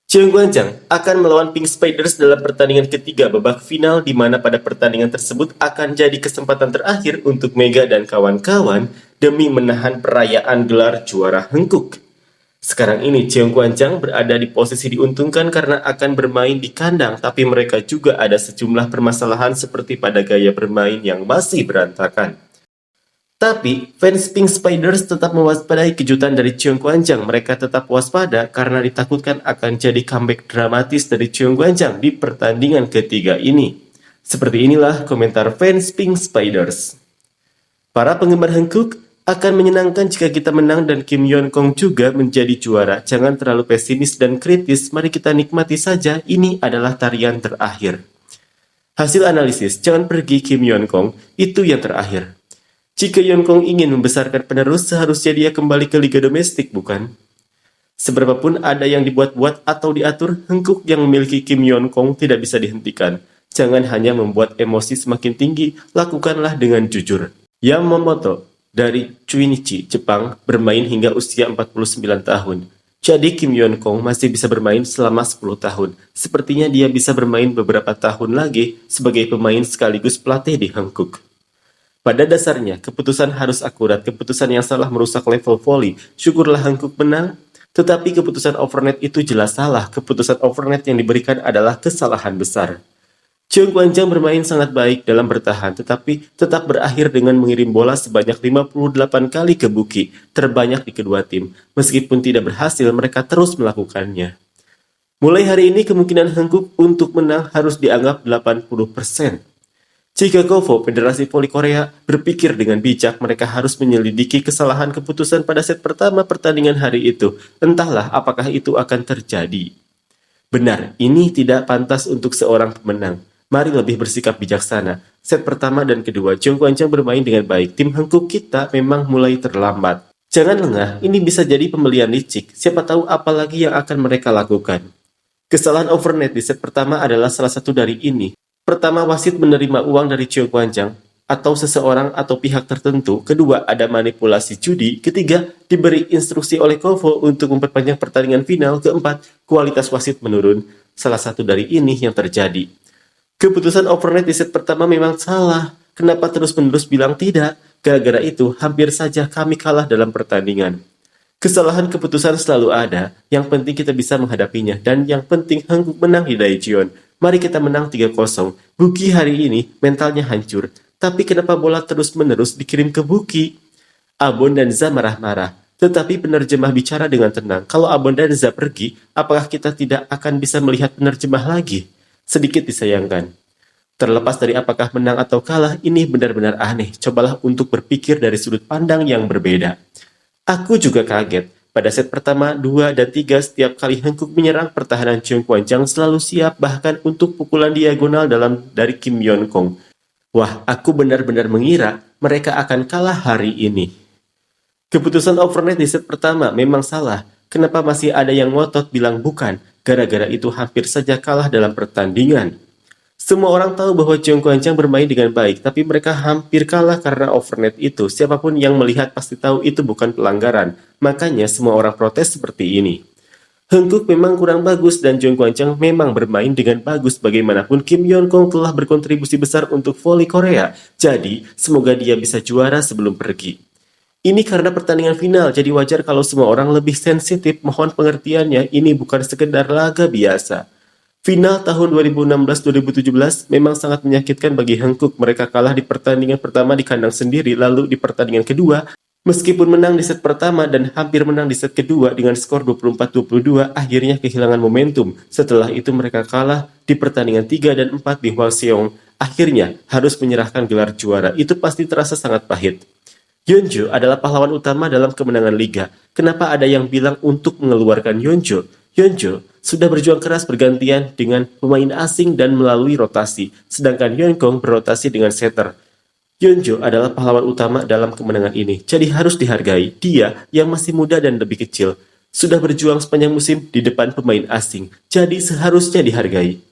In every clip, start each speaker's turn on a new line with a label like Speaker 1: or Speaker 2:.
Speaker 1: Cheung Guangjang akan melawan Pink Spiders dalam pertandingan ketiga babak final di mana pada pertandingan tersebut akan jadi kesempatan terakhir untuk Mega dan kawan-kawan demi menahan perayaan gelar juara Hengkuk. Sekarang ini Cheung Guangjang berada di posisi diuntungkan karena akan bermain di kandang, tapi mereka juga ada sejumlah permasalahan seperti pada gaya bermain yang masih berantakan. Tapi, fans Pink Spiders tetap mewaspadai kejutan dari Cheung Guangjang. Mereka tetap waspada karena ditakutkan akan jadi comeback dramatis dari Cheung Guangjang di pertandingan ketiga ini. Seperti inilah komentar fans Pink Spiders. Para penggemar Hankook akan menyenangkan jika kita menang dan Kim Yeon Kong juga menjadi juara. Jangan terlalu pesimis dan kritis, mari kita nikmati saja, ini adalah tarian terakhir. Hasil analisis, jangan pergi Kim Yeon Kong, itu yang terakhir. Jika Yeon Kong ingin membesarkan penerus, seharusnya dia kembali ke liga domestik, bukan? Seberapapun ada yang dibuat-buat atau diatur, Hankook yang memiliki Kim Yeon Kong tidak bisa dihentikan. Jangan hanya membuat emosi semakin tinggi, lakukanlah dengan jujur. Yamamoto dari Chuinichi, Jepang, bermain hingga usia 49 tahun. Jadi Kim Yeon Kong masih bisa bermain selama 10 tahun. Sepertinya dia bisa bermain beberapa tahun lagi sebagai pemain sekaligus pelatih di Hankook. Pada dasarnya, keputusan harus akurat. Keputusan yang salah merusak level volley. Syukurlah Hankook menang, tetapi keputusan overnet itu jelas salah. Keputusan overnet yang diberikan adalah kesalahan besar. Cheung Guangjang bermain sangat baik dalam bertahan, tetapi tetap berakhir dengan mengirim bola sebanyak 58 kali ke Buki, terbanyak di kedua tim. Meskipun tidak berhasil, mereka terus melakukannya. Mulai hari ini, kemungkinan Hankook untuk menang harus dianggap 80%. Jika KOFO, Federasi Voli Korea, berpikir dengan bijak, mereka harus menyelidiki kesalahan keputusan pada set pertama pertandingan hari itu. Entahlah apakah itu akan terjadi. Benar, ini tidak pantas untuk seorang pemenang. Mari lebih bersikap bijaksana. Set pertama dan kedua, Cheung Guangjang bermain dengan baik. Tim Hankook kita memang mulai terlambat. Jangan lengah, ini bisa jadi pembelian licik. Siapa tahu apa lagi yang akan mereka lakukan. Kesalahan overnet di set pertama adalah salah satu dari ini. Pertama, wasit menerima uang dari Cheung Guangjang atau seseorang atau pihak tertentu. Kedua, ada manipulasi judi. Ketiga, diberi instruksi oleh KOFO untuk memperpanjang pertandingan final. Keempat, kualitas wasit menurun. Salah satu dari ini yang terjadi. Keputusan overnet di set pertama memang salah. Kenapa terus-menerus bilang tidak? Gara-gara itu, hampir saja kami kalah dalam pertandingan. Kesalahan keputusan selalu ada, yang penting kita bisa menghadapinya, dan yang penting Hankook menang di Daejeon. Mari kita menang 3-0. Buki hari ini mentalnya hancur, tapi kenapa bola terus-menerus dikirim ke Buki? Abon dan Za marah-marah, tetapi penerjemah bicara dengan tenang. Kalau Abon dan Za pergi, apakah kita tidak akan bisa melihat penerjemah lagi? Sedikit disayangkan. Terlepas dari apakah menang atau kalah, ini benar-benar aneh. Cobalah untuk berpikir dari sudut pandang yang berbeda. Aku juga kaget. Pada set pertama, 2, dan 3, setiap kali Hankook menyerang, pertahanan Cheung Guangjang selalu siap bahkan untuk pukulan diagonal dari Kim Yeon Kong. Wah, aku benar-benar mengira mereka akan kalah hari ini. Keputusan overnet di set pertama memang salah. Kenapa masih ada yang ngotot bilang bukan? Gara-gara itu hampir saja kalah dalam pertandingan. Semua orang tahu bahwa Cheung Guangjang bermain dengan baik, tapi mereka hampir kalah karena overnet itu. Siapapun yang melihat pasti tahu itu bukan pelanggaran. Makanya semua orang protes seperti ini. Hankook memang kurang bagus dan Cheung Guangjang memang bermain dengan bagus. Bagaimanapun Kim Yeon Kong telah berkontribusi besar untuk voli Korea. Jadi, semoga dia bisa juara sebelum pergi. Ini karena pertandingan final, jadi wajar kalau semua orang lebih sensitif. Mohon pengertiannya, ini bukan sekedar laga biasa. Final tahun 2016-2017 memang sangat menyakitkan bagi Hankook. Mereka kalah di pertandingan pertama di kandang sendiri, lalu di pertandingan kedua, meskipun menang di set pertama dan hampir menang di set kedua dengan skor 24-22, akhirnya kehilangan momentum. Setelah itu mereka kalah di pertandingan 3 dan 4 di Hwaseong. Akhirnya harus menyerahkan gelar juara. Itu pasti terasa sangat pahit. Yeonjo adalah pahlawan utama dalam kemenangan liga. Kenapa ada yang bilang untuk mengeluarkan Yeonjo? Yeonjo sudah berjuang keras bergantian dengan pemain asing dan melalui rotasi, sedangkan Yeon Kong berotasi dengan setter. Yeonjo adalah pahlawan utama dalam kemenangan ini, jadi harus dihargai. Dia yang masih muda dan lebih kecil, sudah berjuang sepanjang musim di depan pemain asing, jadi seharusnya dihargai.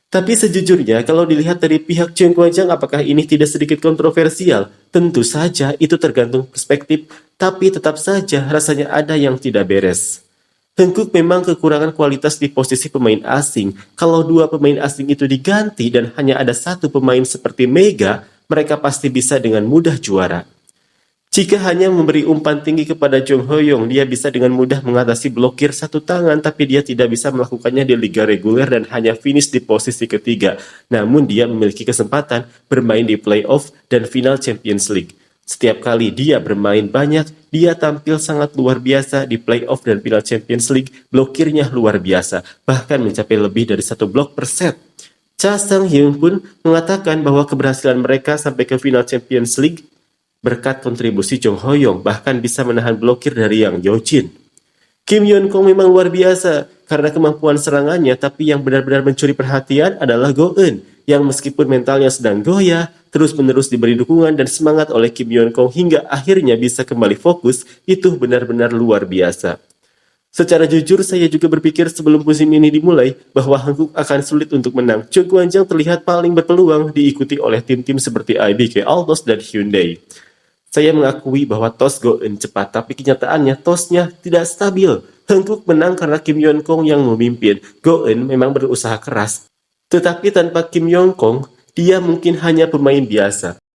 Speaker 1: Tapi sejujurnya, kalau dilihat dari pihak Cheung Guangjang, apakah ini tidak sedikit kontroversial? Tentu saja, itu tergantung perspektif, tapi tetap saja rasanya ada yang tidak beres. Hengkuk memang kekurangan kualitas di posisi pemain asing. Kalau dua pemain asing itu diganti dan hanya ada satu pemain seperti Mega, mereka pasti bisa dengan mudah juara. Jika hanya memberi umpan tinggi kepada Jong Hoyong, dia bisa dengan mudah mengatasi blokir satu tangan, tapi dia tidak bisa melakukannya di liga reguler dan hanya finish di posisi ketiga. Namun dia memiliki kesempatan bermain di playoff dan final Champions League. Setiap kali dia bermain banyak, dia tampil sangat luar biasa di playoff dan final Champions League, blokirnya luar biasa, bahkan mencapai lebih dari 1 blok per set. Cha Sang-hyun pun mengatakan bahwa keberhasilan mereka sampai ke final Champions League berkat kontribusi Jong Hoyong, bahkan bisa menahan blokir dari Yang Yojin. Kim Yeon Kong memang luar biasa karena kemampuan serangannya, tapi yang benar-benar mencuri perhatian adalah Go Eun, yang meskipun mentalnya sedang goyah, terus-menerus diberi dukungan dan semangat oleh Kim Yeon Kong hingga akhirnya bisa kembali fokus, itu benar-benar luar biasa. Secara jujur, saya juga berpikir sebelum musim ini dimulai bahwa Hanguk akan sulit untuk menang. Cho Kwon-jang terlihat paling berpeluang, diikuti oleh tim-tim seperti IBK Altos dan Hyundai. Saya mengakui bahwa tos Go Eun cepat, tapi kenyataannya tosnya tidak stabil. Hanguk menang karena Kim Yeon Kong yang memimpin. Go Eun memang berusaha keras, tetapi tanpa Kim Yeon Kong, dia mungkin hanya pemain biasa.